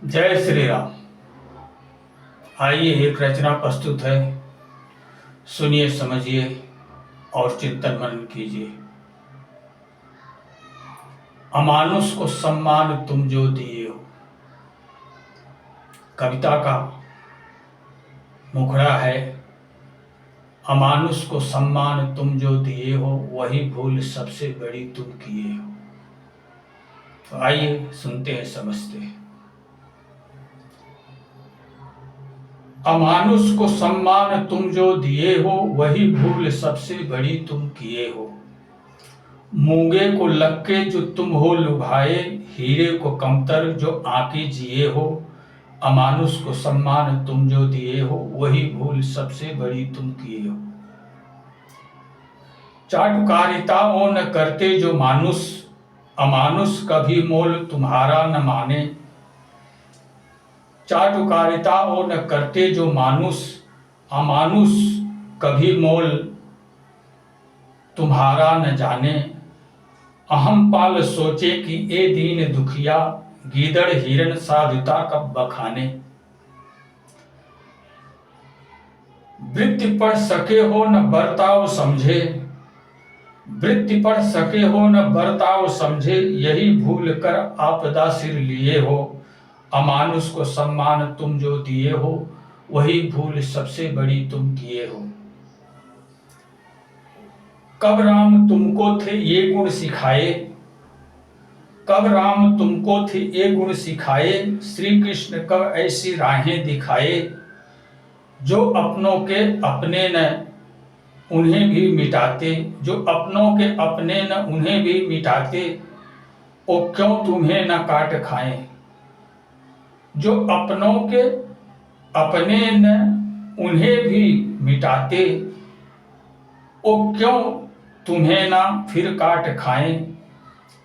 जय श्री राम। आइए एक रचना प्रस्तुत है, सुनिए, समझिए और चिंतन मनन कीजिए। अमानुष को सम्मान तुम जो दिए हो। कविता का मुखड़ा है, अमानुष को सम्मान तुम जो दिए हो, वही भूल सबसे बड़ी तुम किए हो। तो आइए सुनते हैं, समझते हैं। अमानुष को सम्मान तुम जो दिए हो, वही भूल सबसे बड़ी तुम किए हो। मूंगे को लक्के जो तुम हो लुभाए, हीरे को कमतर जो आके जिए हो। अमानुष को सम्मान तुम जो दिए हो, वही भूल सबसे बड़ी तुम किए हो। चाटुकारिताओं न करते जो मानुष, अमानुष कभी मोल तुम्हारा न माने। चाटुकारिताओं न करते जो मानुष, अमानुष कभी मोल तुम्हारा न जाने। अहम पाल सोचे कि ए दीन दुखिया, गीदड़ हिरन साधुता कब बखाने। वृत्ति पढ़ सके हो न बर्ताव समझे, वृत्ति पढ़ सके हो न बर्ताव समझे, यही भूल कर आपदा सिर लिए हो। अमानुष को सम्मान तुम जो दिए हो, वही भूल सबसे बड़ी तुम किए हो। कब राम तुमको थे ये गुण सिखाए, कब राम तुमको थे ये गुण सिखाए। श्री कृष्ण कब ऐसी राहें दिखाए, जो अपनों के अपने न उन्हें भी मिटाते, जो अपनों के अपने न उन्हें भी मिटाते। ओ क्यों तुम्हें न काट खाएं, जो अपनों के अपने न उन्हें भी मिटाते। ओ क्यों तुम्हें ना फिर काट खाएं।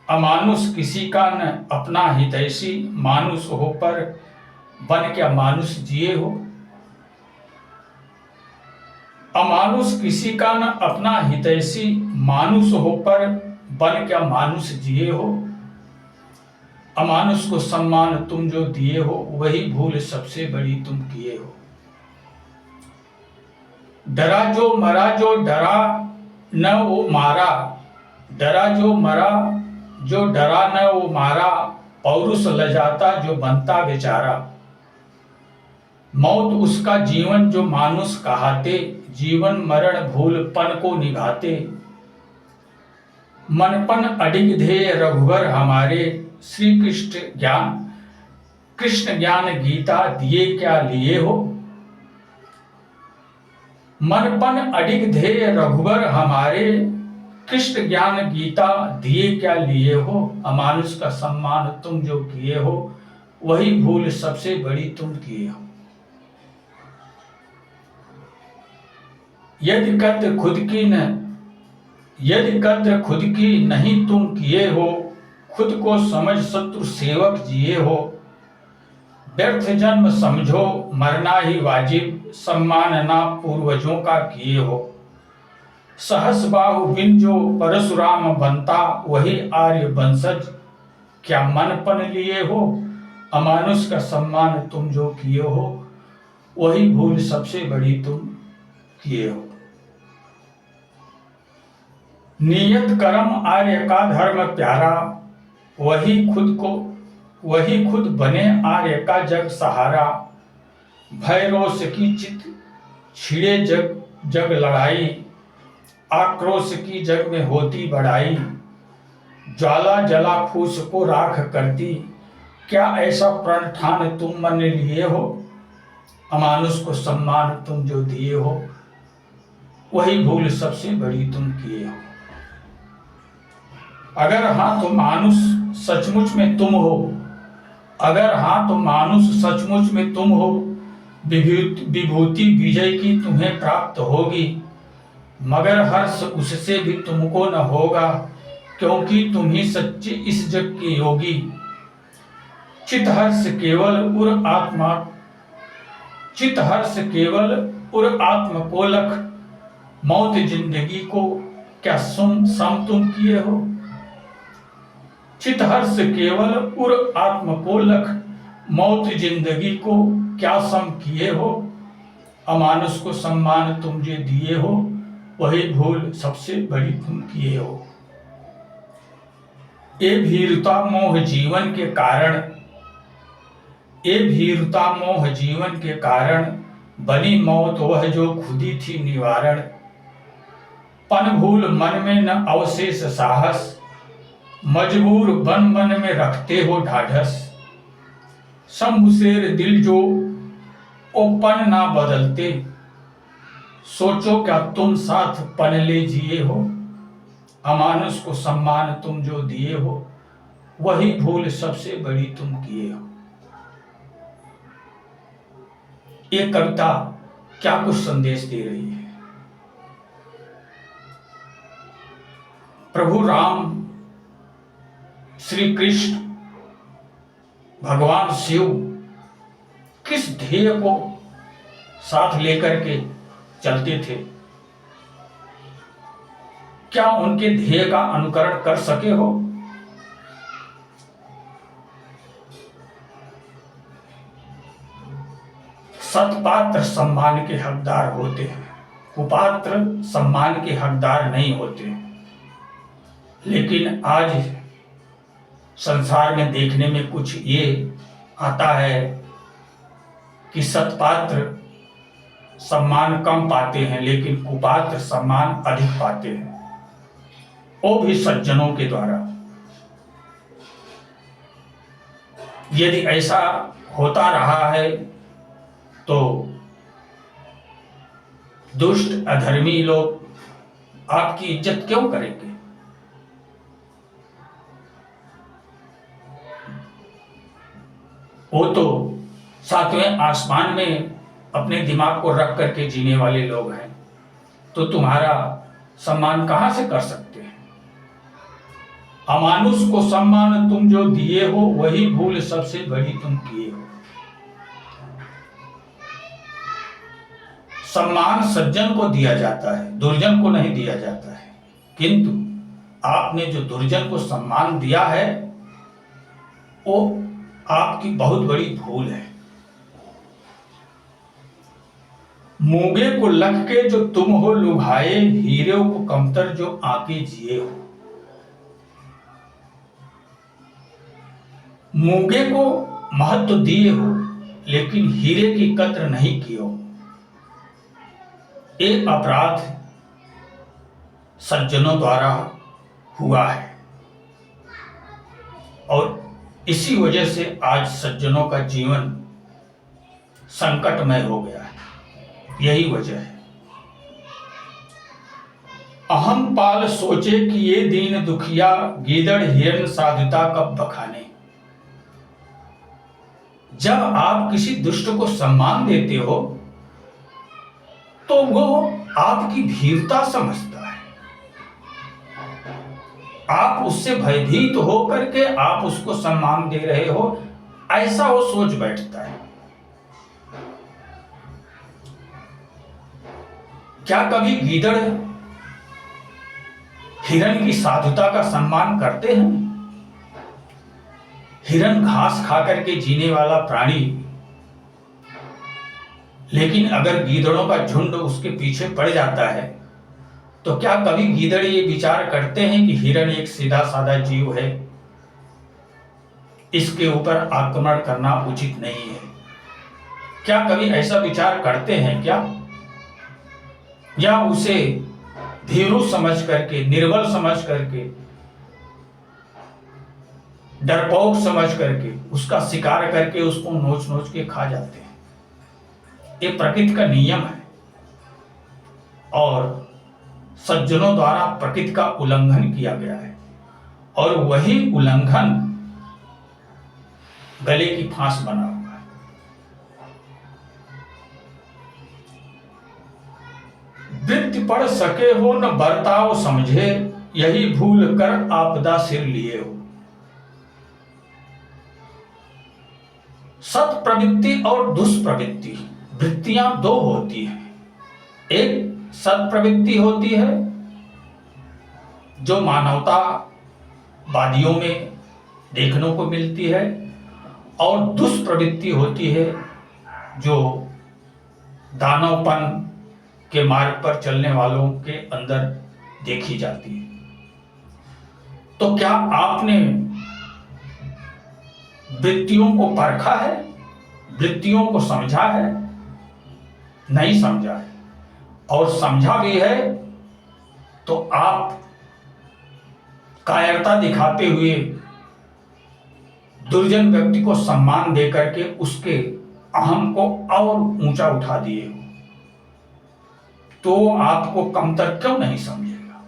अमानुष किसी का न अपना हितैषी, मानुष हो पर बन क्या मानुष जिए हो। अमानुष किसी का न अपना हितैषी, मानुष हो पर बन क्या मानुष जिए हो। अमानुष को सम्मान तुम जो दिए हो, वही भूल सबसे बड़ी तुम किए हो। डरा जो मरा जो डरा न वो मारा, डरा जो मरा जो डरा न वो मारा। पौरुष लजाता जो बनता बेचारा, मौत उसका जीवन जो मानुष कहाते। जीवन मरण भूल पन को निभाते, मनपन अडिग ध्येय रघुवर हमारे। श्री कृष्ण ज्ञान गीता दिए क्या लिए हो। मनपन अडिग ध्येय रघुवर हमारे, कृष्ण ज्ञान गीता दिए क्या लिए हो। अमानुष का सम्मान तुम जो किए हो, वही भूल सबसे बड़ी तुम किए हो। यदि कद्र खुद की नहीं तुम किए हो, खुद को समझ शत्रु सेवक जिए हो। व्यर्थ जन्म समझो मरना ही वाजिब, सम्मान ना पूर्वजों का किए हो। सहस बाहु बिन जो परशुराम बनता, वही आर्य वंशज क्या मनपन लिए हो। अमानुष का सम्मान तुम जो किए हो, वही भूल सबसे बड़ी तुम किए हो। नियत कर्म आर्य का धर्म प्यारा, वही खुद बने आर्य का जग सहारा। भय रोष की चित छिड़े जग लड़ाई, आक्रोश की जग में होती बढ़ाई। ज्वाला जला फूस को राख करती, क्या ऐसा प्रण ठान तुम मन लिए हो। अमानुष को सम्मान तुम जो दिए हो, वही भूल सबसे बड़ी तुम किए हो। अगर हाँ तो मानुष सचमुच में तुम हो, अगर हाँ तो मानुष सचमुच में तुम हो। विभूति विजय की तुम्हें प्राप्त होगी, मगर हर्ष उससे भी तुमको न होगा, क्योंकि तुम ही सच्चे इस जग के योगी। चित हर्ष केवल उर आत्म को लख, मौत जिंदगी को क्या सम तुम किए हो। चित हर्ष केवल उर आत्म को लख, मौत जिंदगी को क्या सम किए हो, अमानुष को सम्मान तुम जे दिए हो, वही भूल सबसे बड़ी तुम किए हो। ये भीरुता मोह जीवन के कारण, ये भीरुता मोह जीवन के कारण, बनी मौत वह जो खुदी थी निवारण। पन भूल मन में न अवशेष साहस, मजबूर बन मन में रखते हो ढाढ़स। शंभुशेर दिल जो ओ पन ना बदलते, सोचो क्या तुम साथ पन ले जिए हो, अमानुष को सम्मान तुम जो दिए हो, वही भूल सबसे बड़ी तुम किए हो। ये कविता क्या कुछ संदेश दे रही है। प्रभु राम, श्री कृष्ण, भगवान शिव किस ध्येय को साथ लेकर के चलते थे? क्या उनके ध्येय का अनुकरण कर सके हो? सत्पात्र सम्मान के हकदार होते हैं, कुपात्र सम्मान के हकदार नहीं होते। लेकिन आज संसार में देखने में कुछ ये आता है कि सत्पात्र सम्मान कम पाते हैं, लेकिन कुपात्र सम्मान अधिक पाते हैं, वो भी सज्जनों के द्वारा। यदि ऐसा होता रहा है तो दुष्ट अधर्मी लोग आपकी इज्जत क्यों करेंगे? वो तो सातवें आसमान में अपने दिमाग को रख करके जीने वाले लोग हैं, तो तुम्हारा सम्मान कहां से कर सकते हैं? अमानुष को सम्मान तुम जो दिए हो, वही भूल सबसे बड़ी तुम किए हो। सम्मान सज्जन को दिया जाता है, दुर्जन को नहीं दिया जाता है। किंतु आपने जो दुर्जन को सम्मान दिया है, वो आपकी बहुत बड़ी भूल है। मूंगे को लख के जो तुम हो लुभाए, हीरे को कमतर जो आके जिए हो। मूंगे को महत्व दिए हो, लेकिन हीरे की कद्र नहीं की हो। एक अपराध सज्जनों द्वारा हुआ है और इसी वजह से आज सज्जनों का जीवन संकटमय हो गया है। यही वजह है। अहम पाल सोचे कि ये दीन दुखिया, गीदड़ हिरन साधुता कब बखाने। जब आप किसी दुष्ट को सम्मान देते हो तो वो आपकी भीरुता समझता है। आप उससे भयभीत हो करके आप उसको सम्मान दे रहे हो, ऐसा वो सोच बैठता है। क्या कभी गीदड़ हिरन की साधुता का सम्मान करते हैं? हिरन घास खा करके जीने वाला प्राणी, लेकिन अगर गीदड़ों का झुंड उसके पीछे पड़ जाता है तो क्या कभी गीदड़ ये विचार करते हैं कि हिरन एक सीधा साधा जीव है, इसके ऊपर आक्रमण करना उचित नहीं है? क्या कभी ऐसा विचार करते हैं क्या? या उसे भीरू समझ करके, निर्बल समझ करके, डरपोक समझ करके उसका शिकार करके उसको नोच नोच के खा जाते हैं? ये प्रकृति का नियम है और सज्जनों द्वारा प्रकृति का उल्लंघन किया गया है, और वही उल्लंघन गले की फांस बना हुआ है। वृत्ति पढ़ सके हो न बर्ताव समझे, यही भूल कर आपदा सिर लिए हो। सत प्रवृत्ति और दुष्प्रवृत्ति वृत्तियां दो होती हैं। एक सत प्रवृत्ति होती है जो मानवतावादियों में देखने को मिलती है, और दुष्प्रवृत्ति होती है जो दानवपन के मार्ग पर चलने वालों के अंदर देखी जाती है। तो क्या आपने वृत्तियों को परखा है, वृत्तियों को समझा है? नहीं समझा है। और समझा भी है तो आप कायरता दिखाते हुए दुर्जन व्यक्ति को सम्मान देकर के उसके अहम को और ऊंचा उठा दिए हो, तो आपको कमतर क्यों नहीं समझेगा?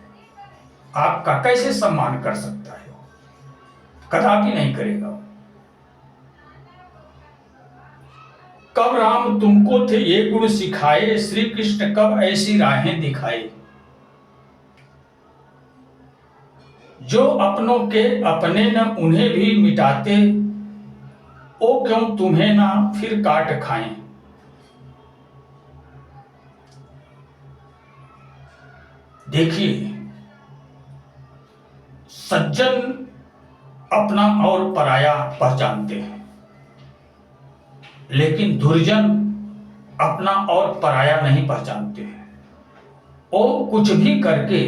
आपका कैसे सम्मान कर सकता है? कदापि नहीं करेगा। कब राम तुमको थे ये गुण सिखाए, श्री कृष्ण कब ऐसी राहें दिखाए। जो अपनों के अपने न उन्हें भी मिटाते, ओ क्यों तुम्हें ना फिर काट खाएं। देखिए, सज्जन अपना और पराया पहचानते हैं, लेकिन दुर्जन अपना और पराया नहीं पहचानते हैं। वो कुछ भी करके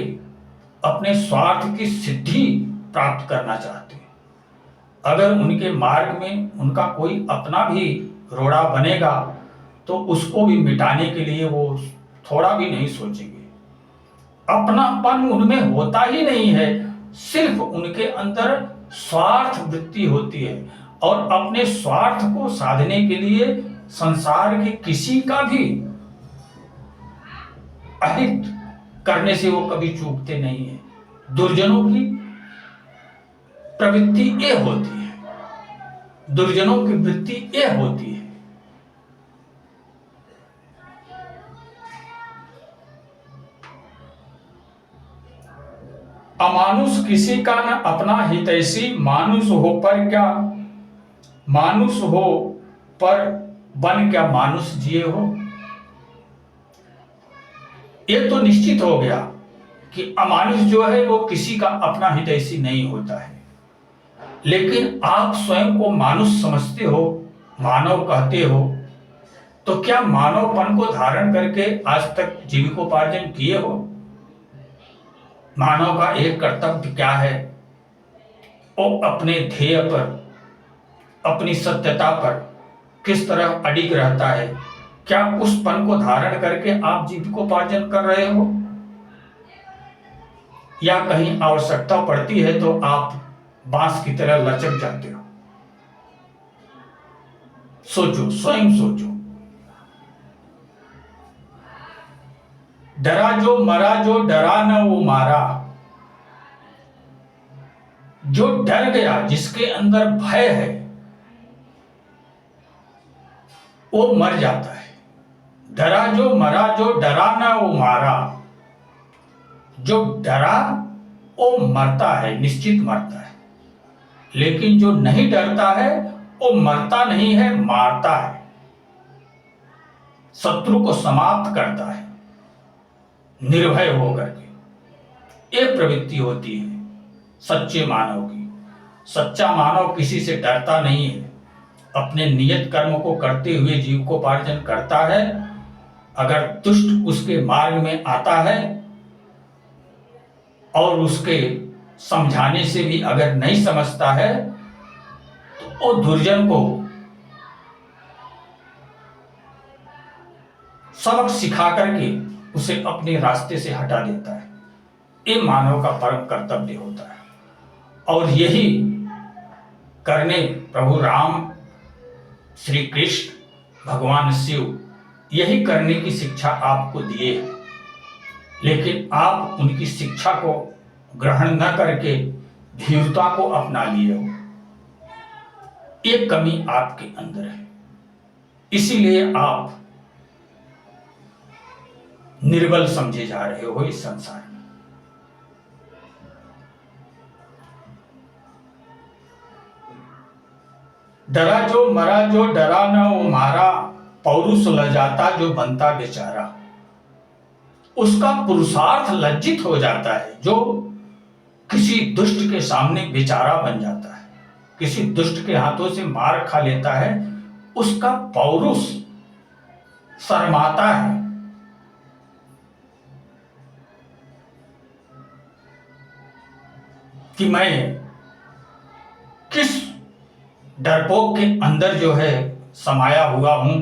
अपने स्वार्थ की सिद्धि प्राप्त करना चाहते हैं। अगर उनके मार्ग में उनका कोई अपना भी रोड़ा बनेगा तो उसको भी मिटाने के लिए वो थोड़ा भी नहीं सोचेंगे। अपनापन उनमें होता ही नहीं है, सिर्फ उनके अंदर स्वार्थ वृत्ति होती है और अपने स्वार्थ को साधने के लिए संसार के किसी का भी अहित करने से वो कभी चूकते नहीं है। दुर्जनों की प्रवृत्ति ये होती है, दुर्जनों की वृत्ति ये होती है। अमानुष किसी का न अपना हितैषी, मानुष हो पर क्या मानुष हो पर बन क्या मानुष जिए हो। ये तो निश्चित हो गया कि अमानुष जो है वो किसी का अपना हितैषी नहीं होता है, लेकिन आप स्वयं को मानुष समझते हो, मानव कहते हो, तो क्या मानवपन को धारण करके आज तक जीविकोपार्जन किए हो? मानव का एक कर्तव्य क्या है? वो अपने ध्येय पर, अपनी सत्यता पर किस तरह अडिग रहता है। क्या उस पन को धारण करके आप जीविकोपार्जन कर रहे हो, या कहीं आवश्यकता पड़ती है तो आप बांस की तरह लचक जाते हो? सोचो, स्वयं सोचो। डरा जो मरा, जो डरा न वो मारा। जो डर गया, जिसके अंदर भय है, वो मर जाता है। डरा जो मरा, जो डरा न वो मारा। जो डरा वो मरता है, निश्चित मरता है, लेकिन जो नहीं डरता है वो मरता नहीं है, मारता है, शत्रु को समाप्त करता है निर्भय होकर के। ये प्रवृत्ति होती है सच्चे मानव की। सच्चा मानव किसी से डरता नहीं है, अपने नियत कर्म को करते हुए जीविकोपार्जन करता है। अगर दुष्ट उसके मार्ग में आता है और उसके समझाने से भी अगर नहीं समझता है तो वो दुर्जन को सबक सिखा करके उसे अपने रास्ते से हटा देता है। ये मानव का परम कर्तव्य होता है, और यही करने प्रभु राम, श्री कृष्ण, भगवान शिव यही करने की शिक्षा आपको दिए, लेकिन आप उनकी शिक्षा को ग्रहण न करके धीरता को अपना लिए हो। एक कमी आपके अंदर है, इसीलिए आप निर्बल समझे जा रहे हो इस संसार में। डरा जो मरा, जो डरा न वो मारा। पौरुष लजाता जो बनता बेचारा। उसका पुरुषार्थ लज्जित हो जाता है जो किसी दुष्ट के सामने बेचारा बन जाता है। किसी दुष्ट के हाथों से मार खा लेता है, उसका पौरुष शर्माता है कि मैं किस डरपोक के अंदर जो है समाया हुआ हूं,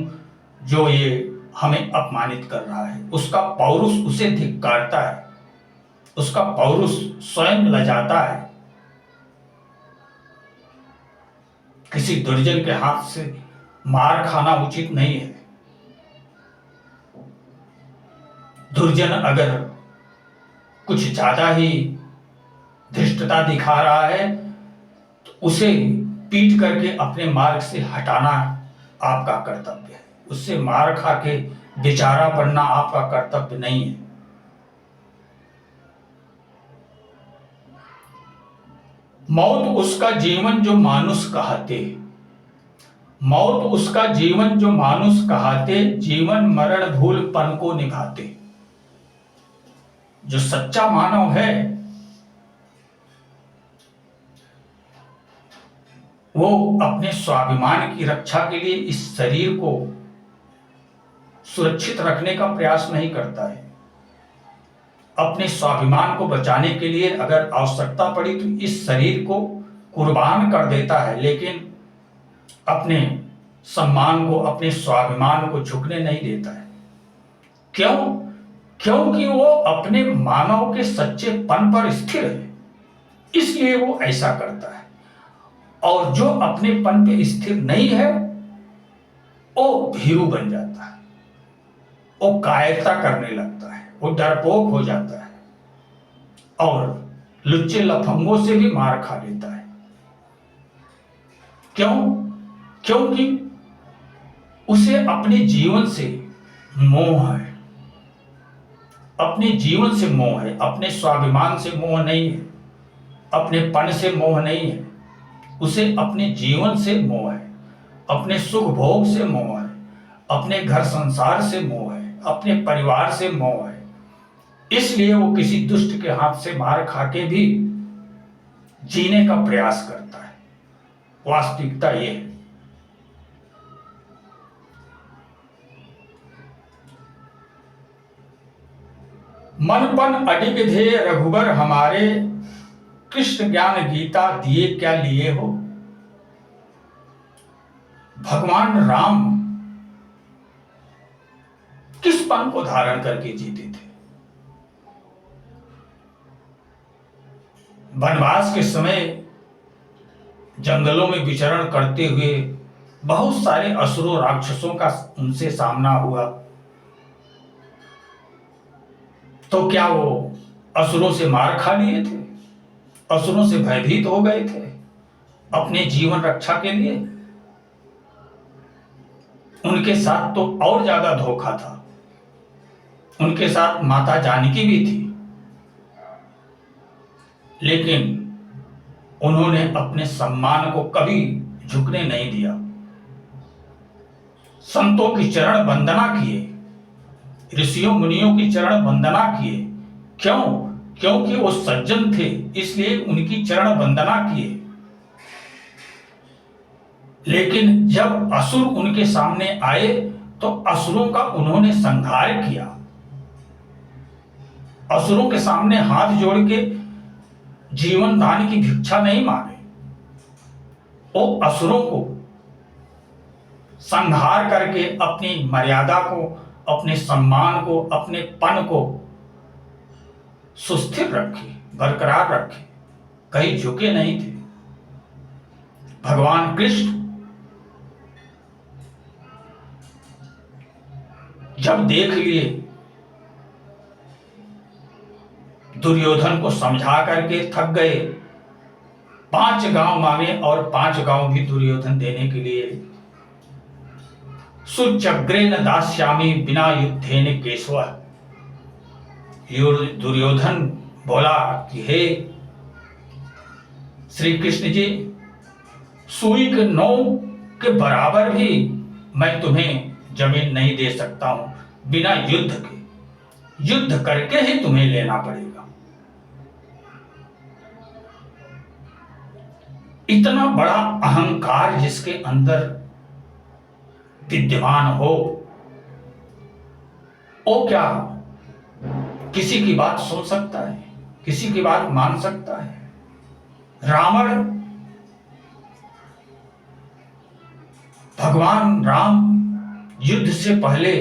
जो ये हमें अपमानित कर रहा है। उसका पौरुष उसे धिक्कारता है, उसका पौरुष स्वयं लजाता है। किसी दुर्जन के हाथ से मार खाना उचित नहीं है। दुर्जन अगर कुछ ज्यादा ही धृष्टता दिखा रहा है तो उसे पीट करके अपने मार्ग से हटाना आपका कर्तव्य है। उससे मार खा के बेचारा बनना आपका कर्तव्य नहीं है। मौत उसका जीवन जो मानुष कहते, मौत उसका जीवन जो मानुष कहते, जीवन मरण भूल पन को निभाते। जो सच्चा मानव है वो अपने स्वाभिमान की रक्षा के लिए इस शरीर को सुरक्षित रखने का प्रयास नहीं करता है। अपने स्वाभिमान को बचाने के लिए अगर आवश्यकता पड़ी तो इस शरीर को कुर्बान कर देता है, लेकिन अपने सम्मान को, अपने स्वाभिमान को झुकने नहीं देता है। क्यों? क्योंकि वो अपने मानव के सच्चेपन पर स्थिर है, इसलिए वो ऐसा करता है। और जो अपने पन पे स्थिर नहीं है वो भीरू बन जाता है, वो कायरता करने लगता है, वो डरपोक हो जाता है और लुच्चे लफंगों से भी मार खा लेता है। क्यों? क्योंकि उसे अपने जीवन से मोह है, अपने जीवन से मोह है, अपने स्वाभिमान से मोह नहीं है, अपने पन से मोह नहीं है। उसे अपने जीवन से मोह है, अपने सुख भोग से मोह है, अपने घर संसार से मोह है, अपने परिवार से मोह है। इसलिए वो किसी दुष्ट के हाथ से मार खा के भी जीने का प्रयास करता है। वास्तविकता ये है। मनपन अडिग ध्येय रघुबर हमारे, कृष्ण ज्ञान गीता दिए क्या लिए हो। भगवान राम किस पन को धारण करके जीते थे? वनवास के समय जंगलों में विचरण करते हुए बहुत सारे असुरों राक्षसों का उनसे सामना हुआ, तो क्या वो असुरों से मार खा लिए थे? असुरों से भयभीत हो गए थे अपने जीवन रक्षा के लिए? उनके साथ तो और ज्यादा धोखा था। उनके साथ माता जानकी भी थी, लेकिन उन्होंने अपने सम्मान को कभी झुकने नहीं दिया। संतों की चरण वंदना किए, ऋषियों मुनियों की चरण वंदना किए। क्यों? क्योंकि वो सज्जन थे, इसलिए उनकी चरण वंदना किए। लेकिन जब असुर उनके सामने आए तो असुरों का उन्होंने संहार किया। असुरों के सामने हाथ जोड़ के जीवन दान की भिक्षा नहीं मांगे, वो असुरों को संहार करके अपनी मर्यादा को, अपने सम्मान को, अपने पन को सुस्थिर रखे, बरकरार रखे, कहीं झुके नहीं थे। भगवान कृष्ण जब देख लिए दुर्योधन को समझा करके थक गए, 5 गांव मांगे और 5 गांव भी दुर्योधन देने के लिए सुचग्रे न दास्यामी बिना युद्धेन केशव। दुर्योधन बोला कि हे श्री कृष्ण जी, सुई के 9 के बराबर भी मैं तुम्हें जमीन नहीं दे सकता हूं, बिना युद्ध के। युद्ध करके ही तुम्हें लेना पड़ेगा। इतना बड़ा अहंकार जिसके अंदर विद्यमान हो, वो क्या किसी की बात सुन सकता है? किसी की बात मान सकता है? रावण भगवान राम युद्ध से पहले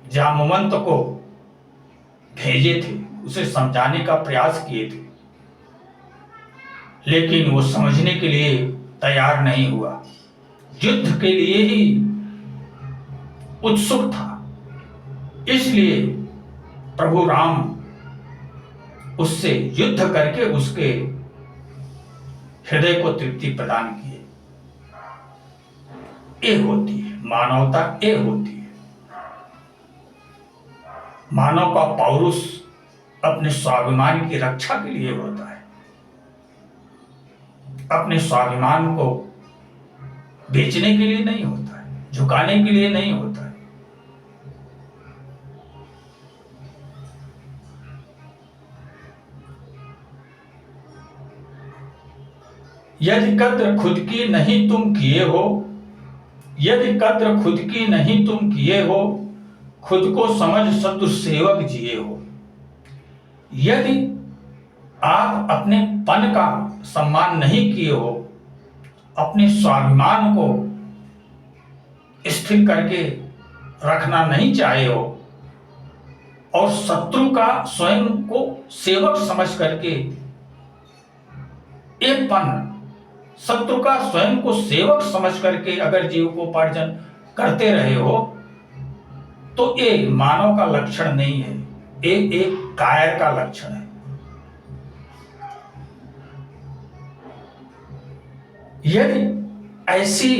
जामवंत को भेजे थे, उसे समझाने का प्रयास किए थे, लेकिन वो समझने के लिए तैयार नहीं हुआ, युद्ध के लिए ही उत्सुक था। इसलिए प्रभु राम उससे युद्ध करके उसके हृदय को तृप्ति प्रदान किए। ये होती है मानवता, ये होती है मानव का पौरुष। अपने स्वाभिमान की रक्षा के लिए होता है, अपने स्वाभिमान को बेचने के लिए नहीं होता है, झुकाने के लिए नहीं होता है। यदि कद्र खुद की नहीं तुम किए हो, यदि कद्र खुद की नहीं तुम किए हो, खुद को समझ शत्रु सेवक जिए हो। यदि आप अपने पन का सम्मान नहीं किए हो, अपने स्वाभिमान को स्थिर करके रखना नहीं चाहे हो, और शत्रु का स्वयं को सेवक समझ करके एक पन, शत्रु का स्वयं को सेवक समझ करके अगर जीविकोपार्जन करते रहे हो, तो ये मानव का लक्षण नहीं है, ये एक कायर का लक्षण है। यदि ऐसी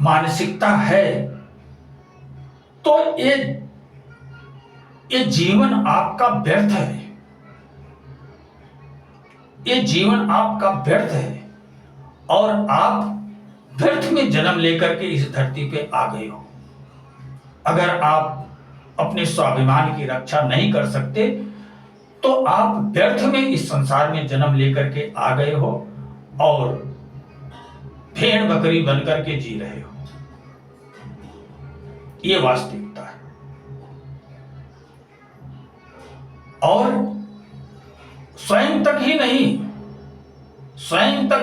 मानसिकता है तो ये जीवन आपका व्यर्थ है, ये जीवन आपका व्यर्थ है, और आप व्यर्थ में जन्म लेकर के इस धरती पे आ गए हो। अगर आप अपने स्वाभिमान की रक्षा नहीं कर सकते तो आप व्यर्थ में इस संसार में जन्म लेकर के आ गए हो और भेड़ बकरी बनकर के जी रहे हो। ये वास्तविकता है। और स्वयं तक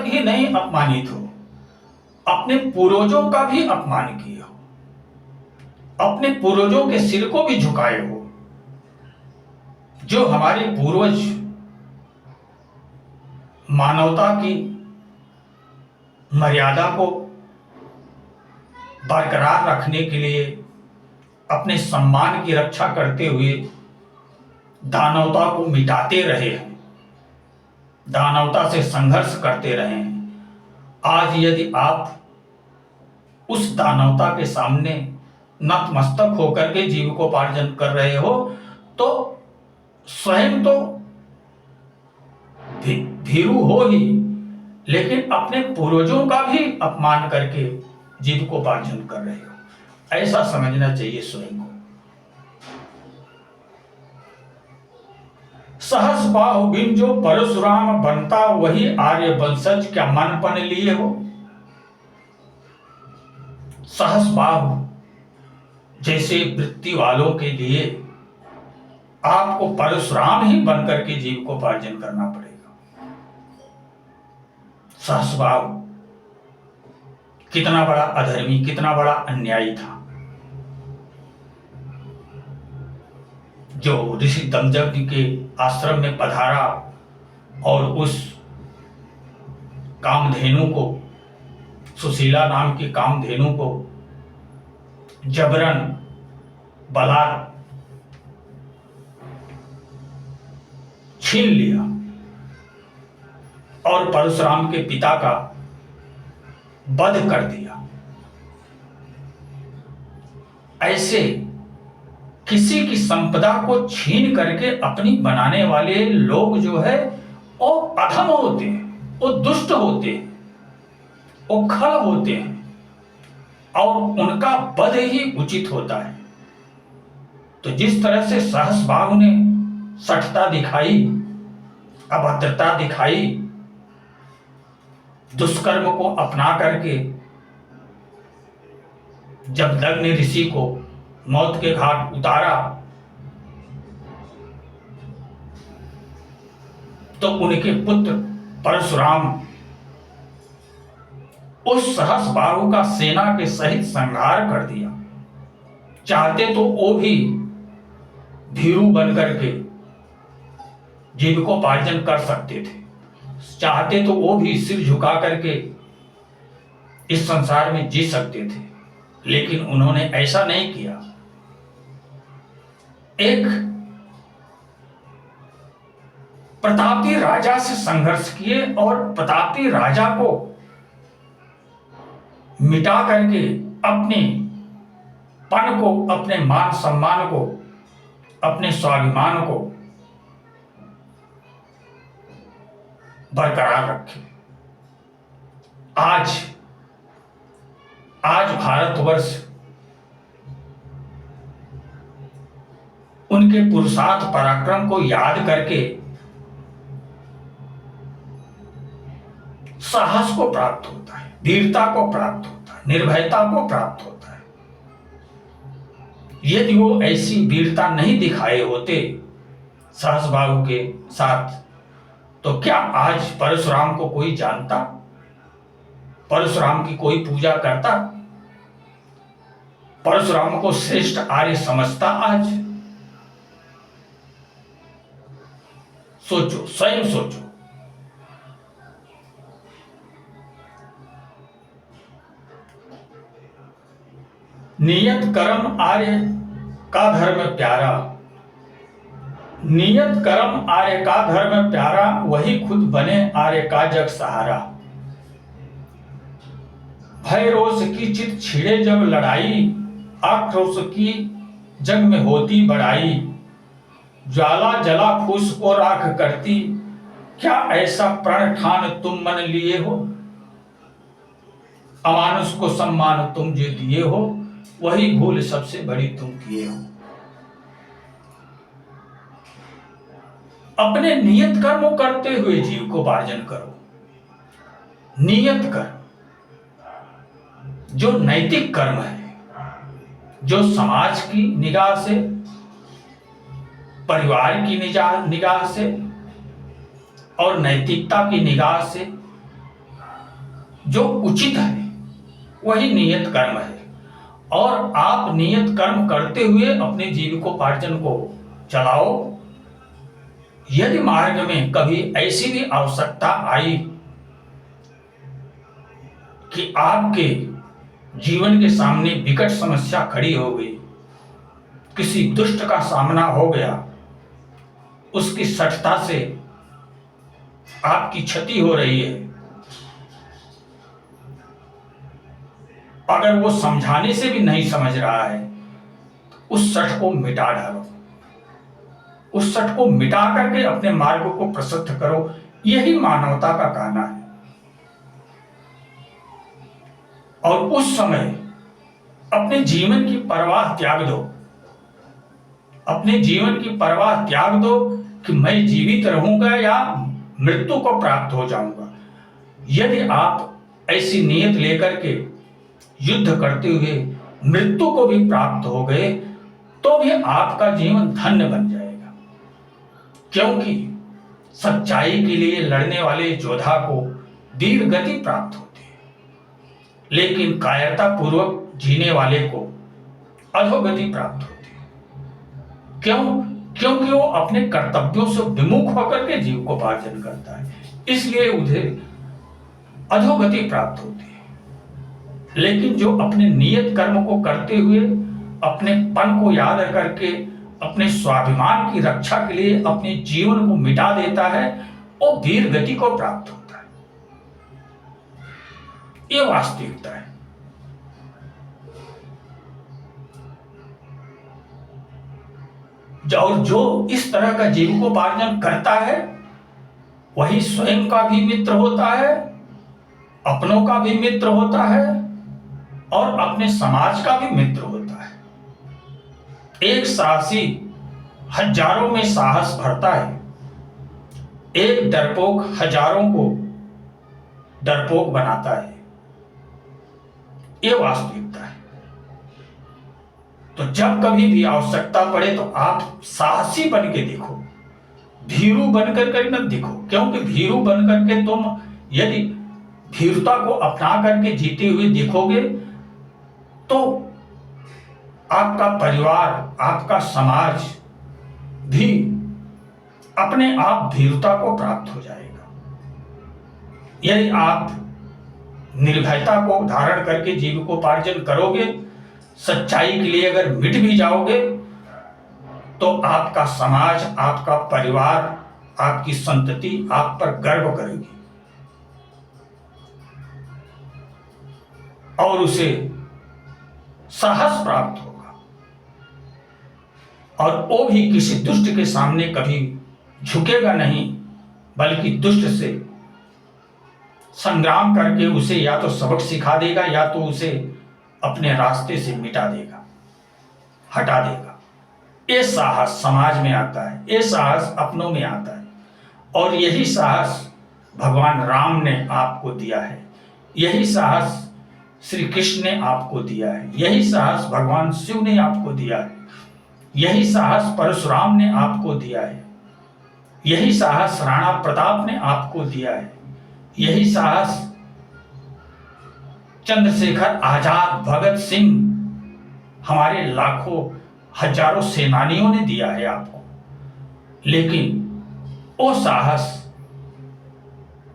ही नहीं अपमानित हो, अपने पूर्वजों का भी अपमान किए हो, अपने पूर्वजों के सिर को भी झुकाए हो। जो हमारे पूर्वज मानवता की मर्यादा को बरकरार रखने के लिए अपने सम्मान की रक्षा करते हुए दानवता को मिटाते रहे हैं, दानवता से संघर्ष करते रहे हैं। आज यदि आप उस दानवता के सामने नतमस्तक होकर के जीविकोपार्जन कर रहे हो तो स्वयं तो भीरू हो ही, लेकिन अपने पूर्वजों का भी अपमान करके जीविकोपार्जन कर रहे हो। ऐसा समझना चाहिए स्वयं को। सहस बाहु बिन जो परशुराम बनता, वही आर्य वंशज क्या मन पन लिए हो। सहस बाहु जैसे वृत्ति वालों के लिए आपको परशुराम ही बनकर के जीविकोपार्जन करना पड़ेगा। सहस बाहु कितना बड़ा अधर्मी, कितना बड़ा अन्यायी था, जो ऋषि दमदग्नि के आश्रम में पधारा और उस कामधेनु को, सुशीला नाम की कामधेनु को जबरन बलात् छीन लिया और परशुराम के पिता का वध कर दिया। ऐसे किसी की संपदा को छीन करके अपनी बनाने वाले लोग जो है वो अधम होते हैं, वो दुष्ट होते हैं, वो खल होते हैं, और उनका वध ही उचित होता है। तो जिस तरह से सहस्रबाहु ने सठता दिखाई, अभद्रता दिखाई, दुष्कर्म को अपना करके जब दग्नि ऋषि को मौत के घाट उतारा तो उनके पुत्र परशुराम उस सहस्रबाहु का सेना के सहित संहार कर दिया। चाहते तो वो भी भीरू बनकर के जीविकोपार्जन कर सकते थे, चाहते तो वो भी सिर झुका करके इस संसार में जी सकते थे, लेकिन उन्होंने ऐसा नहीं किया। एक प्रतापी राजा से संघर्ष किए और प्रतापी राजा को मिटा करके अपने पन को, अपने मान सम्मान को, अपने स्वाभिमान को बरकरार रखे। आज भारतवर्ष उनके पुरुषार्थ पराक्रम को याद करके साहस को प्राप्त होता है, वीरता को प्राप्त होता है, निर्भयता को प्राप्त होता है। यदि वो ऐसी वीरता नहीं दिखाए होते सहस्रबाहु के साथ, तो क्या आज परशुराम को कोई जानता, परशुराम की कोई पूजा करता, परशुराम को श्रेष्ठ आर्य समझता? आज सोचो, स्वयं सोचो। नियत कर्म आर्य का धर्म प्यारा, नियत कर्म आर्य का धर्म प्यारा, वही खुद बने आर्य का जग सहारा। भय रोष की चित छिड़े जब लड़ाई, आक्रोश की जग में होती बड़ाई। ज्वाला जला फूस को राख करती, क्या ऐसा प्रण ठान तुम मन लिए हो। अमानुष को सम्मान तुम जो दिए हो, वही भूल सबसे बड़ी तुम किए हो। अपने नियत कर्म करते हुए जीव को उपार्जन करो। नियत कर्म जो नैतिक कर्म है, जो समाज की निगाह से, परिवार की निगाह से और नैतिकता की निगाह से जो उचित है, वही नियत कर्म है। और आप नियत कर्म करते हुए अपने जीविकोपार्जन को चलाओ। यदि मार्ग में कभी ऐसी भी आवश्यकता आई कि आपके जीवन के सामने विकट समस्या खड़ी हो गई, किसी दुष्ट का सामना हो गया, उसकी सठता से आपकी क्षति हो रही है, अगर वो समझाने से भी नहीं समझ रहा है, उस सठ को मिटा डालो, उस सठ को मिटा करके अपने मार्ग को प्रसिद्ध करो। यही मानवता का कहना है। और उस समय अपने जीवन की परवाह त्याग दो, अपने जीवन की परवाह त्याग दो कि मैं जीवित रहूंगा या मृत्यु को प्राप्त हो जाऊंगा। यदि आप ऐसी नीयत लेकर के युद्ध करते हुए मृत्यु को भी प्राप्त हो गए, तो भी आपका जीवन धन्य बन जाएगा। क्योंकि सच्चाई के लिए लड़ने वाले योद्धा को दीर्घ गति प्राप्त होती है, लेकिन कायरता पूर्वक जीने वाले को अधोगति प्राप्त होती है। क्यों? क्योंकि वो अपने कर्तव्यों से विमुख होकर के जीव को उपार्जन करता है, इसलिए उसे अधोगति प्राप्त होती है। लेकिन जो अपने नियत कर्म को करते हुए, अपने पन को याद करके, अपने स्वाभिमान की रक्षा के लिए अपने जीवन को मिटा देता है, वो वीर गति को प्राप्त होता है। ये वास्तविकता है। और जो इस तरह का जीविकोपार्जन करता है, वही स्वयं का भी मित्र होता है, अपनों का भी मित्र होता है और अपने समाज का भी मित्र होता है। एक साहसी हजारों में साहस भरता है, एक डरपोक हजारों को डरपोक बनाता है, ये वास्तविकता है। तो जब कभी भी आवश्यकता पड़े तो आप साहसी बन के देखो, भीरू बन करके मत दिखो, क्योंकि भीरू बन करके तुम यदि भीरुता को अपना करके जीते हुए देखोगे तो आपका परिवार, आपका समाज भी अपने आप भीरुता को प्राप्त हो जाएगा। यदि आप निर्भयता को धारण करके जीविकोपार्जन करोगे, सच्चाई के लिए अगर मिट भी जाओगे तो आपका समाज, आपका परिवार, आपकी संतति आप पर गर्व करेगी और उसे साहस प्राप्त होगा और वो भी किसी दुष्ट के सामने कभी झुकेगा नहीं, बल्कि दुष्ट से संग्राम करके उसे या तो सबक सिखा देगा या तो उसे अपने रास्ते से मिटा देगा, हटा देगा। ये साहस समाज में आता है, ये साहस अपनों में आता है और यही साहस भगवान राम ने आपको दिया है, यही साहस श्री कृष्ण ने आपको दिया है, यही साहस भगवान शिव ने आपको दिया है, यही साहस परशुराम ने आपको दिया है, यही साहस राणा प्रताप ने आपको दिया है, यही साहस चंद्रशेखर आजाद, भगत सिंह, हमारे लाखों हजारों सेनानियों ने दिया है आपको। लेकिन वो साहस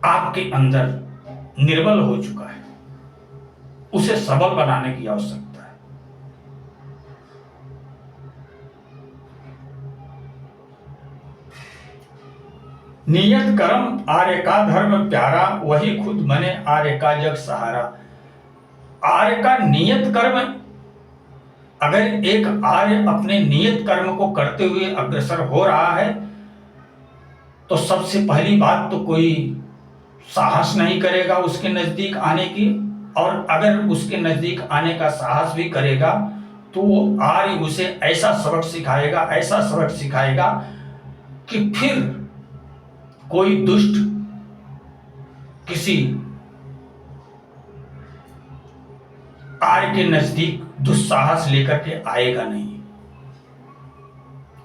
आपके अंदर निर्बल हो चुका है, उसे सबल बनाने की आवश्यकता है। नियत कर्म आर्य का धर्म प्यारा, वही खुद मने आर्य का जग सहारा। आर्य का नियत कर्म, अगर एक आर्य अपने नियत कर्म को करते हुए अग्रसर हो रहा है तो सबसे पहली बात तो कोई साहस नहीं करेगा उसके नजदीक आने की, और अगर उसके नजदीक आने का साहस भी करेगा तो वो आर्य उसे ऐसा सबक सिखाएगा, ऐसा सबक सिखाएगा कि फिर कोई दुष्ट किसी आर्य के नजदीक दुस्साहस लेकर के आएगा नहीं,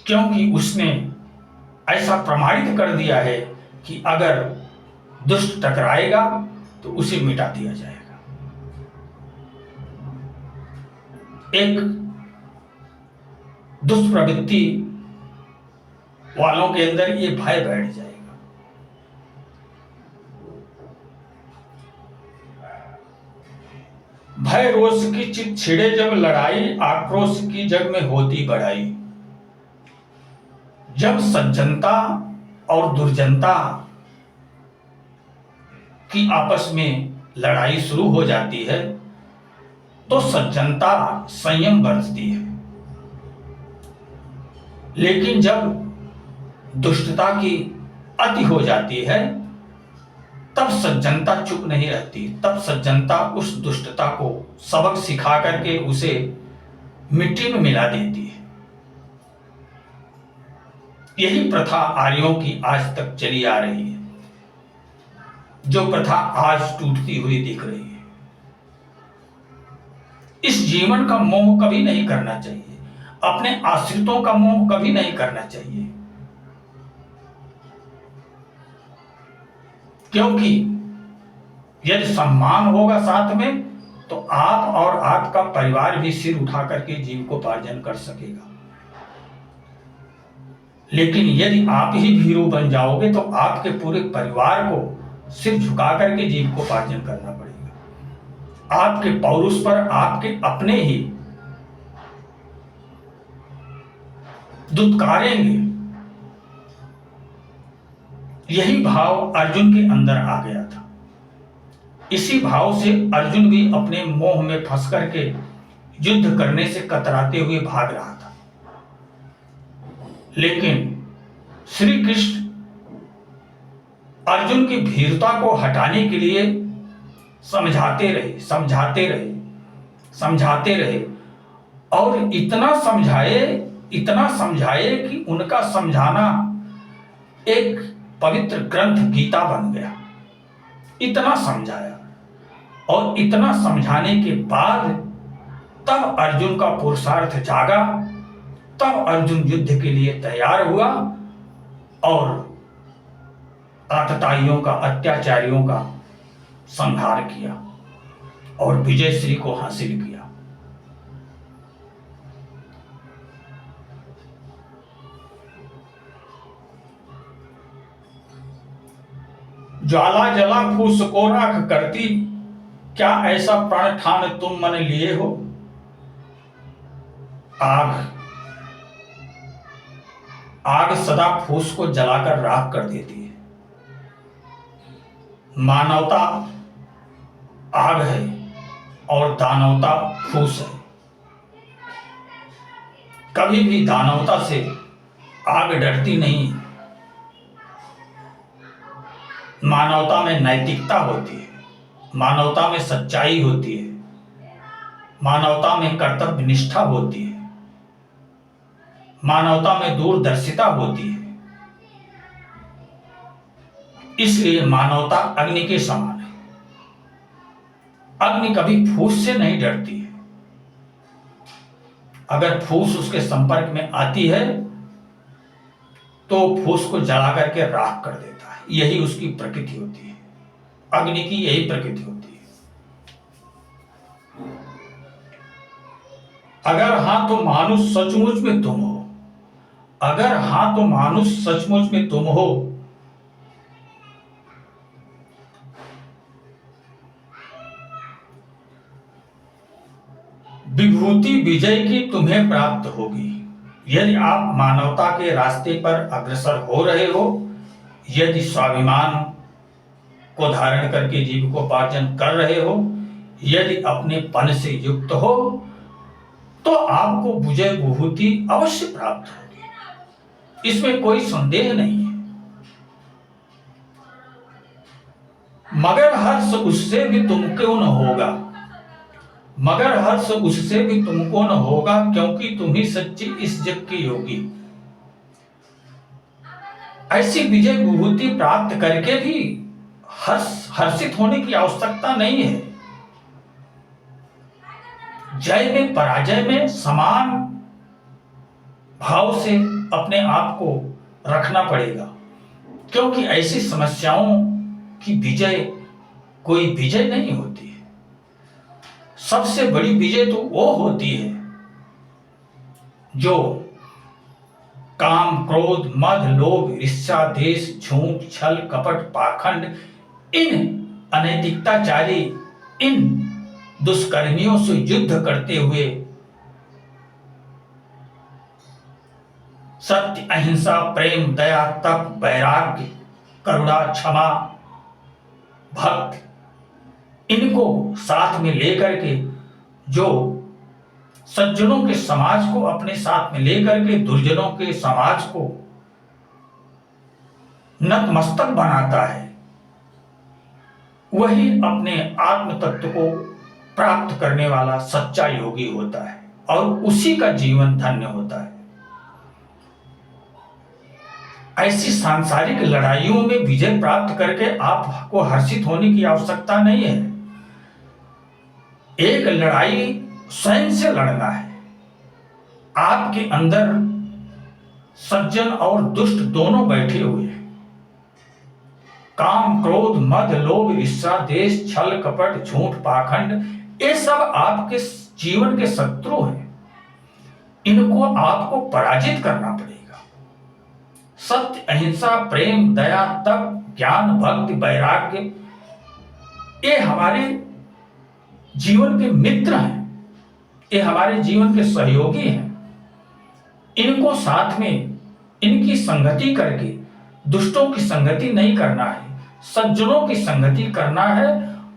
क्योंकि उसने ऐसा प्रमाणित कर दिया है कि अगर दुष्ट टकराएगा तो उसे मिटा दिया जाएगा। एक दुष्प्रवृत्ति वालों के अंदर ये भय बैठ जाएगा। भय रोष की चित छिड़े जब लड़ाई, आक्रोश की जग में होती बढ़ाई। जब सज्जनता और दुर्जनता की आपस में लड़ाई शुरू हो जाती है तो सज्जनता संयम बरतती है, लेकिन जब दुष्टता की अति हो जाती है तब सज्जनता चुप नहीं रहती, तब सज्जनता उस दुष्टता को सबक सिखा करके उसे मिट्टी में मिला देती है। यही प्रथा आर्यों की आज तक चली आ रही है, जो प्रथा आज टूटती हुई दिख रही है। इस जीवन का मोह कभी नहीं करना चाहिए, अपने आश्रितों का मोह कभी नहीं करना चाहिए, क्योंकि यदि सम्मान होगा साथ में तो आप और आपका परिवार भी सिर उठा करके जीविकोपार्जन कर सकेगा। लेकिन यदि आप ही भीरू बन जाओगे तो आपके पूरे परिवार को सिर झुका करके जीविकोपार्जन करना पड़ेगा। आपके पौरुष पर आपके अपने ही दुत्कारेंगे। यही भाव अर्जुन के अंदर आ गया था। इसी भाव से अर्जुन भी अपने मोह में फंस करके युद्ध करने से कतराते हुए भाग रहा था। लेकिन श्री कृष्ण अर्जुन की भीरुता को हटाने के लिए समझाते रहे और इतना समझाए कि उनका समझाना एक पवित्र ग्रंथ गीता बन गया। इतना समझाया, और इतना समझाने के बाद तब अर्जुन का पुरुषार्थ जागा, तब अर्जुन युद्ध के लिए तैयार हुआ और आतताइयों का, अत्याचारियों का संहार किया और विजयश्री को हासिल किया। ज्वाला जला फूस को राख करती, क्या ऐसा प्रण ठान तुम मन लिए हो। आग सदा फूस को जलाकर राख कर देती है। मानवता आग है और दानवता फूस है। कभी भी दानवता से आग डरती नहीं है। मानवता में नैतिकता होती है, मानवता में सच्चाई होती है, मानवता में कर्तव्य निष्ठा होती है, मानवता में दूरदर्शिता होती है। इसलिए मानवता अग्नि के समान है। अग्नि कभी फूस से नहीं डरती है। अगर फूस उसके संपर्क में आती है तो फूस को जला करके राख कर देता है। यही उसकी प्रकृति होती है। अग्नि की यही प्रकृति होती है। अगर हां तो मानुष सचमुच में तुम हो, अगर हां तो मानुष सचमुच में तुम हो, विभूति विजय की तुम्हें प्राप्त होगी। यदि आप मानवता के रास्ते पर अग्रसर हो रहे हो, यदि स्वाभिमान को धारण करके जीविकोपार्जन कर रहे हो, यदि अपने पन से युक्त हो, तो आपको विजय विभूति अवश्य प्राप्त होगी। इसमें कोई संदेह नहीं है। मगर हर्ष उससे भी तुमको न होगा, मगर हर्ष उससे भी तुमको न होगा, क्योंकि तुम ही सच्ची इस जग की योगी। ऐसी विजय विभूति प्राप्त करके भी हर्षित होने की आवश्यकता नहीं है। जय में पराजय में समान भाव से अपने आप को रखना पड़ेगा, क्योंकि ऐसी समस्याओं की विजय कोई विजय नहीं होती है। सबसे बड़ी विजय तो वो होती है जो काम, क्रोध, मद, लोभ, ईर्ष्या, द्वेष, झूठ, छल, कपट, पाखंड, इन अनैतिकताचारी, इन दुष्कर्मियों से युद्ध करते हुए सत्य, अहिंसा, प्रेम, दया, तप, वैराग्य, करुणा, क्षमा, भक्त, इनको साथ में लेकर के जो सज्जनों के समाज को अपने साथ में लेकर के दुर्जनों के समाज को नतमस्तक बनाता है, वही अपने आत्म तत्व को प्राप्त करने वाला सच्चा योगी होता है और उसी का जीवन धन्य होता है। ऐसी सांसारिक लड़ाइयों में विजय प्राप्त करके आपको हर्षित होने की आवश्यकता नहीं है। एक लड़ाई स्वयं से लड़ना है। आपके अंदर सज्जन और दुष्ट दोनों बैठे हुए हैं। काम, क्रोध, मद, लोभ, ईर्ष्या, द्वेष, छल, कपट, झूठ, पाखंड, ये सब आपके जीवन के शत्रु हैं। इनको आपको पराजित करना पड़ेगा। सत्य, अहिंसा, प्रेम, दया, तप, ज्ञान, भक्ति, वैराग्य, ये हमारे जीवन के मित्र हैं, ये हमारे जीवन के सहयोगी हैं। इनको साथ में, इनकी संगति करके दुष्टों की संगति नहीं करना है, सज्जनों की संगति करना है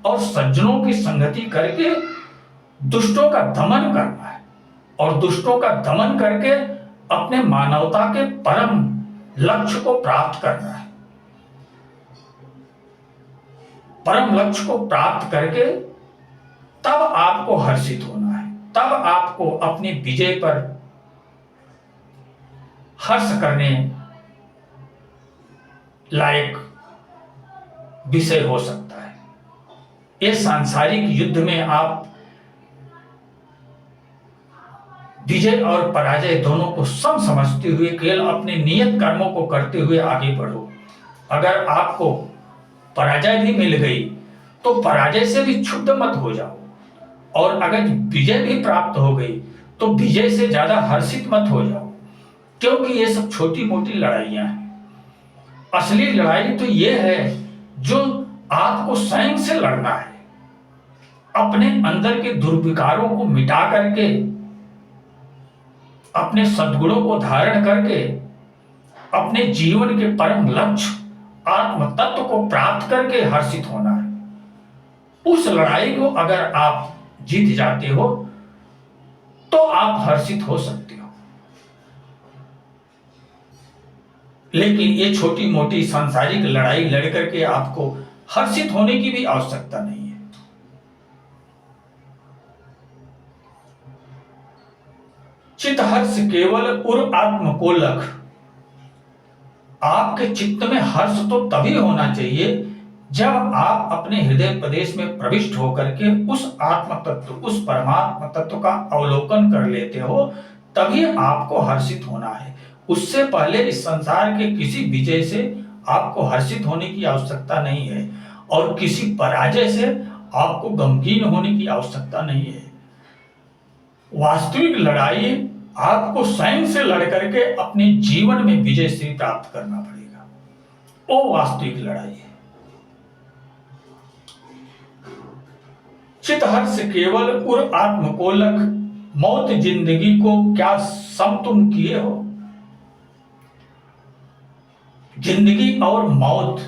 और सज्जनों की संगति करके दुष्टों का दमन करना है और दुष्टों का दमन करके अपने मानवता के परम लक्ष्य को प्राप्त करना है। परम लक्ष्य को प्राप्त करके तब आपको हर्षित होना है, तब आपको अपनी विजय पर हर्ष करने लायक विषय हो सकता है। इस सांसारिक युद्ध में आप विजय और पराजय दोनों को सम समझते हुए केवल अपने नियत कर्मों को करते हुए आगे बढ़ो। अगर आपको पराजय भी मिल गई तो पराजय से भी क्षुब्ध मत हो जाओ, और अगर विजय भी प्राप्त हो गई तो विजय से ज्यादा हर्षित मत हो जाओ, क्योंकि ये सब छोटी मोटी लड़ाइयां हैं। असली लड़ाई तो ये है जो आपको स्वयं से लड़ना है, अपने अंदर के दुर्विकारों को मिटा करके, अपने सद्गुणों को धारण करके, अपने जीवन के परम लक्ष्य आत्म तत्व को प्राप्त करके हर्षित होना है। उस लड़ाई को अगर आप जीत जाते हो तो आप हर्षित हो सकते हो, लेकिन ये छोटी मोटी सांसारिक लड़ाई लड़ करके आपको हर्षित होने की भी आवश्यकता नहीं है। चित हर्ष केवल उर आत्म को लख। आपके चित्त में हर्ष तो तभी होना चाहिए जब आप अपने हृदय प्रदेश में प्रविष्ट होकर के उस आत्म तत्व, उस परमात्मा तत्व का अवलोकन कर लेते हो, तभी आपको हर्षित होना है। उससे पहले इस संसार के किसी विजय से आपको हर्षित होने की आवश्यकता नहीं है, और किसी पराजय से आपको गमगीन होने की आवश्यकता नहीं है। वास्तविक लड़ाई आपको स्वयं से लड़ करके अपने जीवन में विजय श्री प्राप्त करना पड़ेगा, वो वास्तविक लड़ाई है। चित हर्ष केवल उर आत्म को लख, मौत जिंदगी को क्या सम तुम किए हो। जिंदगी और मौत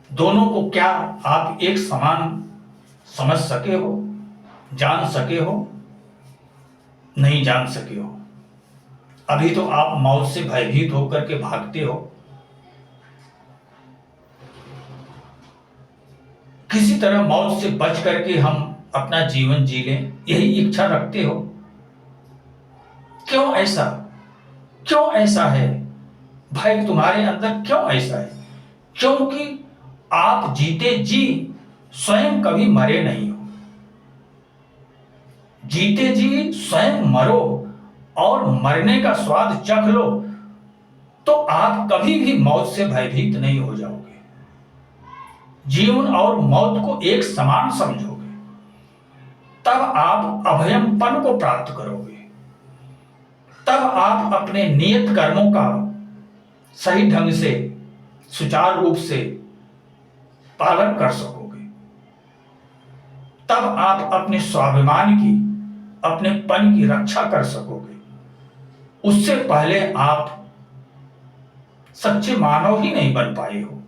दोनों को क्या आप एक समान समझ सके हो, जान सके हो? नहीं जान सके हो। अभी तो आप मौत से भयभीत होकर के भागते हो। किसी तरह मौत से बच करके हम अपना जीवन जी लें, यही इच्छा रखते हो। क्यों ऐसा, क्यों ऐसा है भाई, तुम्हारे अंदर क्यों ऐसा है? क्योंकि आप जीते जी स्वयं कभी मरे नहीं हो। जीते जी स्वयं मरो और मरने का स्वाद चख लो तो आप कभी भी मौत से भयभीत नहीं हो जाओगे। जीवन और मौत को एक समान समझोगे, तब आप अभयमपन को प्राप्त करोगे। तब आप अपने नियत कर्मों का सही ढंग से, सुचारू रूप से पालन कर सकोगे। तब आप अपने स्वाभिमान की, अपने पन की रक्षा कर सकोगे। उससे पहले आप सच्चे मानव ही नहीं बन पाए हो,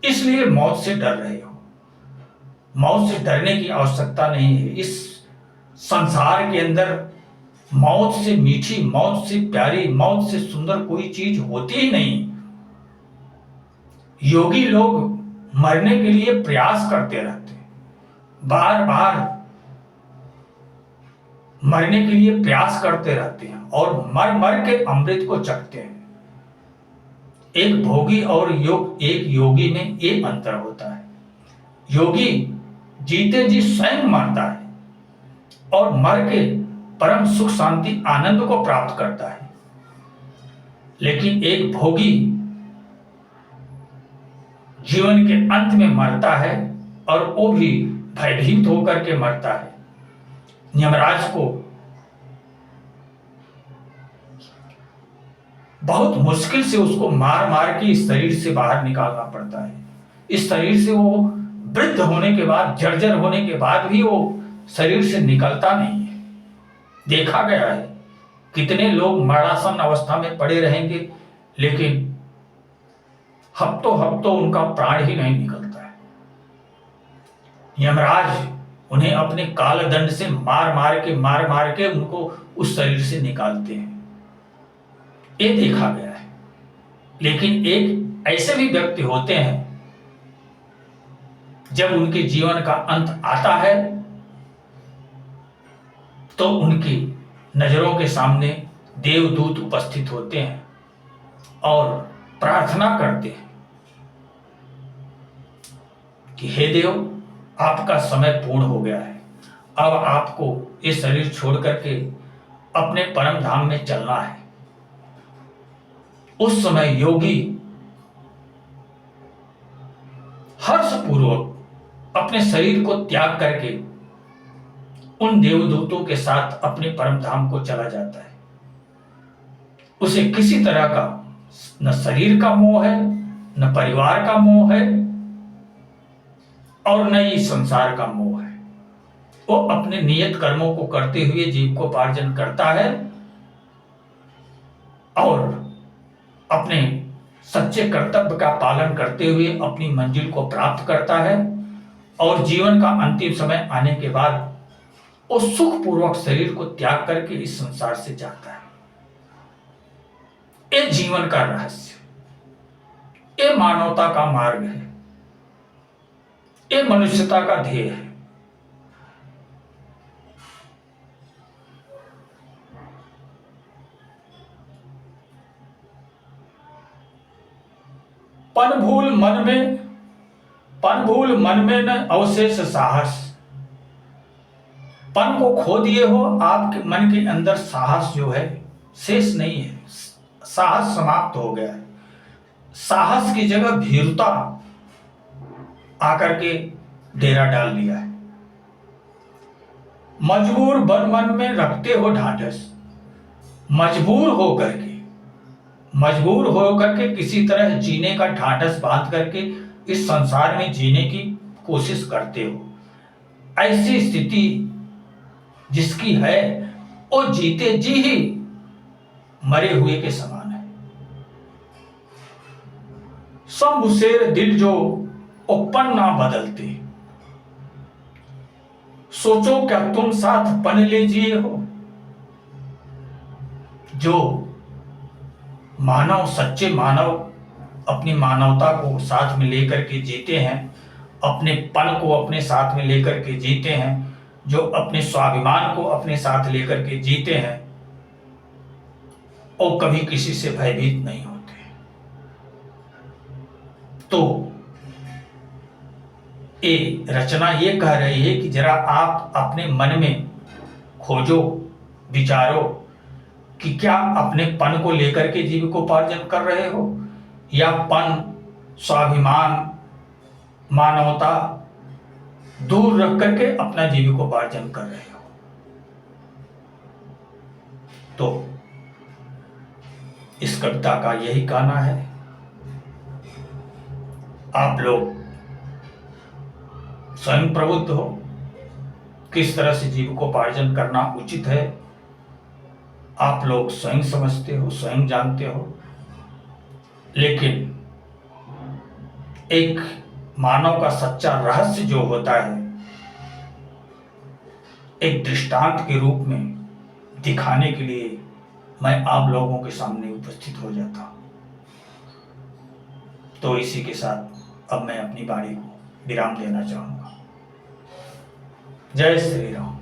इसलिए मौत से डर रहे हो। मौत से डरने की आवश्यकता नहीं है। इस संसार के अंदर मौत से मीठी, मौत से प्यारी, मौत से सुंदर कोई चीज होती ही नहीं। योगी लोग मरने के लिए प्रयास करते रहते हैं, बार बार मरने के लिए प्रयास करते रहते हैं और मर मर के अमृत को चखते हैं। एक भोगी और एक योगी में ये अंतर होता है। योगी जीते जी स्वयं मरता है और मर के परम सुख शांति आनंद को प्राप्त करता है, लेकिन एक भोगी जीवन के अंत में मरता है और वो भी भयभीत होकर के मरता है। यमराज को बहुत मुश्किल से उसको मार मार के इस शरीर से बाहर निकालना पड़ता है। इस शरीर से वो वृद्ध होने के बाद, जर्जर होने के बाद भी वो शरीर से निकलता नहीं है। देखा गया है कितने लोग मरणासन अवस्था में पड़े रहेंगे, लेकिन हफ्तों हफ्तों उनका प्राण ही नहीं निकलता है। यमराज उन्हें अपने काल दंड से मार मार के उनको उस शरीर से निकालते हैं। ये देखा गया है। लेकिन एक ऐसे भी व्यक्ति होते हैं जब उनके जीवन का अंत आता है तो उनकी नजरों के सामने देवदूत उपस्थित होते हैं और प्रार्थना करते हैं कि हे देव, आपका समय पूर्ण हो गया है, अब आपको ये शरीर छोड़ करके अपने परम धाम में चलना है। उस समय योगी हर्षपूर्वक अपने शरीर को त्याग करके उन देवदूतों के साथ अपने परम धाम को चला जाता है। उसे किसी तरह का न शरीर का मोह है, न परिवार का मोह है, और न ही संसार का मोह है। वो अपने नियत कर्मों को करते हुए जीविकोपार्जन करता है और अपने सच्चे कर्तव्य का पालन करते हुए अपनी मंजिल को प्राप्त करता है, और जीवन का अंतिम समय आने के बाद वो सुखपूर्वक शरीर को त्याग करके इस संसार से जाता है। ये जीवन का रहस्य, ये मानवता का मार्ग है, ये मनुष्यता का ध्येय है। पन भूल मन में न अवशेष साहस। पन को खो दिए हो, आपके मन के अंदर साहस जो है शेष नहीं है, साहस समाप्त हो गया है। साहस की जगह भीरुता आकर के डेरा डाल लिया है। मजबूर बन मन में रखते हो ढांढस। मजबूर होकर के किसी तरह जीने का ढांढस बांध करके इस संसार में जीने की कोशिश करते हो। ऐसी स्थिति जिसकी है वो जीते जी ही मरे हुए के समान है। शंभुशेर दिल जो ओपन ना बदलते। सोचो क्या तुम साथ पन लीजिए हो। जो मानव, सच्चे मानव अपनी मानवता को साथ में लेकर के जीते हैं, अपने पन को अपने साथ में लेकर के जीते हैं, जो अपने स्वाभिमान को अपने साथ लेकर के जीते हैं, और कभी किसी से भयभीत नहीं होते। तो ये रचना ये कह रही है कि जरा आप अपने मन में खोजो, विचारो कि क्या अपने पन को लेकर के जीविकोपार्जन कर रहे हो, या पन, स्वाभिमान, मानवता दूर रख करके अपना जीविकोपार्जन कर रहे हो। तो इस कविता का यही कहना है। आप लोग स्वयं प्रबुद्ध हो, किस तरह से जीविकोपार्जन करना उचित है आप लोग स्वयं समझते हो, स्वयं जानते हो। लेकिन एक मानव का सच्चा रहस्य जो होता है, एक दृष्टांत के रूप में दिखाने के लिए मैं आप लोगों के सामने उपस्थित हो जाता हूं। तो इसी के साथ अब मैं अपनी वाणी को विराम देना चाहूंगा। जय श्री राम।